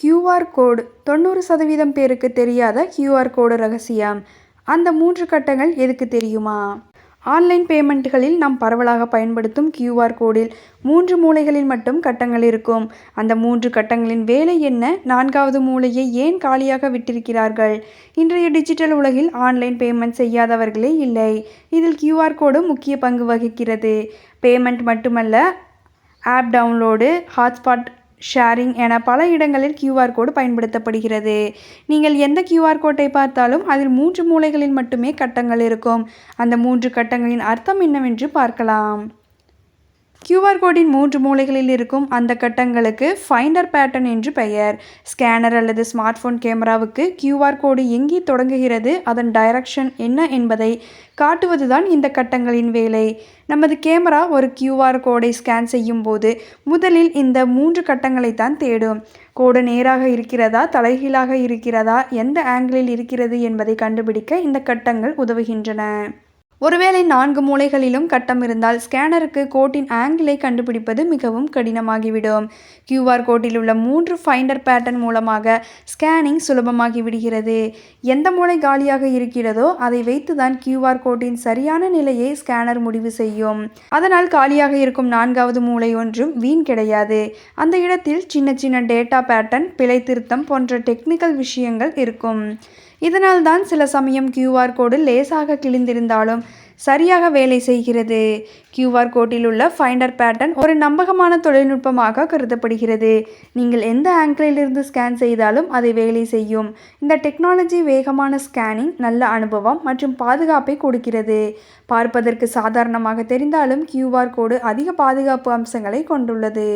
QR code 90% பேருக்கு தெரியாத QR code ரகசியம். அந்த 3 கட்டங்கள் எதுக்கு தெரியுமா? ஆன்லைன் பேமெண்ட்களில் நாம் பரவலாக பயன்படுத்தும் கியூஆர் கோடில் 3 மூலைகளில் மட்டும் கட்டங்கள் இருக்கும். அந்த 3 கட்டங்களின் வேலை என்ன? 4வது மூலையை ஏன் காலியாக விட்டிருக்கிறார்கள்? இன்றைய டிஜிட்டல் உலகில் ஆன்லைன் பேமெண்ட் செய்யாதவர்களே இல்லை. இதில் கியூஆர் கோடு முக்கிய பங்கு வகிக்கிறது. பேமெண்ட் மட்டுமல்ல, ஆப் டவுன்லோடு, ஹாட்ஸ்பாட் ஷேரிங் என பல இடங்களில் கியூஆர் கோடு பயன்படுத்தப்படுகிறது. நீங்கள் எந்த கியூஆர் கோட்டை பார்த்தாலும் அதில் 3 மூலைகளில் மட்டுமே கட்டங்கள் இருக்கும். அந்த 3 கட்டங்களின் அர்த்தம் என்னவென்று பார்க்கலாம். கியூஆர் கோடின் 3 மூலைகளில் இருக்கும் அந்த கட்டங்களுக்கு ஃபைண்டர் பேட்டர்ன் என்று பெயர். ஸ்கேனர் அல்லது ஸ்மார்ட் போன் கேமராவுக்கு கியூஆர் கோடு எங்கே தொடங்குகிறது, அதன் டைரக்ஷன் என்ன என்பதை காட்டுவதுதான் இந்த கட்டங்களின் வேலை. நமது கேமரா ஒரு கியூஆர் கோடை ஸ்கேன் செய்யும் போது முதலில் இந்த 3 கட்டங்களைத்தான் தேடும். கோடு நேராக இருக்கிறதா, தலைகீழாக இருக்கிறதா, எந்த ஆங்கிளில் இருக்கிறது என்பதை கண்டுபிடிக்க இந்த கட்டங்கள் உதவுகின்றன. ஒருவேளை 4 மூலைகளிலும் கட்டம் இருந்தால் ஸ்கேனருக்கு கோட்டின் ஆங்கிளை கண்டுபிடிப்பது மிகவும் கடினமாகிவிடும். கியூஆர் கோட்டில் உள்ள 3 ஃபைண்டர் பேட்டர்ன் மூலமாக ஸ்கேனிங் சுலபமாகி விடுகிறது. எந்த மூலை காலியாக இருக்கிறதோ அதை வைத்துதான் கியூஆர் கோட்டின் சரியான நிலையை ஸ்கேனர் முடிவு செய்யும். அதனால் காலியாக இருக்கும் 4வது மூலை ஒன்றும் வீண் கிடையாது. அந்த இடத்தில் சின்ன சின்ன டேட்டா பேட்டர்ன், பிழை திருத்தம் போன்ற டெக்னிக்கல் விஷயங்கள் இருக்கும். இதனால் தான் சில சமயம் கியூஆர் கோடு லேசாக கிழிந்திருந்தாலும் சரியாக வேலை செய்கிறது. கியூஆர் கோட்டில் உள்ள ஃபைண்டர் பேட்டர்ன் ஒரு நம்பகமான தொழில்நுட்பமாக கருதப்படுகிறது. நீங்கள் எந்த ஆங்கிளிலிருந்து ஸ்கேன் செய்தாலும் அதை வேலை செய்யும். இந்த டெக்னாலஜி வேகமான ஸ்கேனிங், நல்ல அனுபவம் மற்றும் பாதுகாப்பை கொடுக்கிறது. பார்ப்பதற்கு சாதாரணமாக தெரிந்தாலும் கியூஆர் கோடு அதிக பாதுகாப்பு அம்சங்களை கொண்டுள்ளது.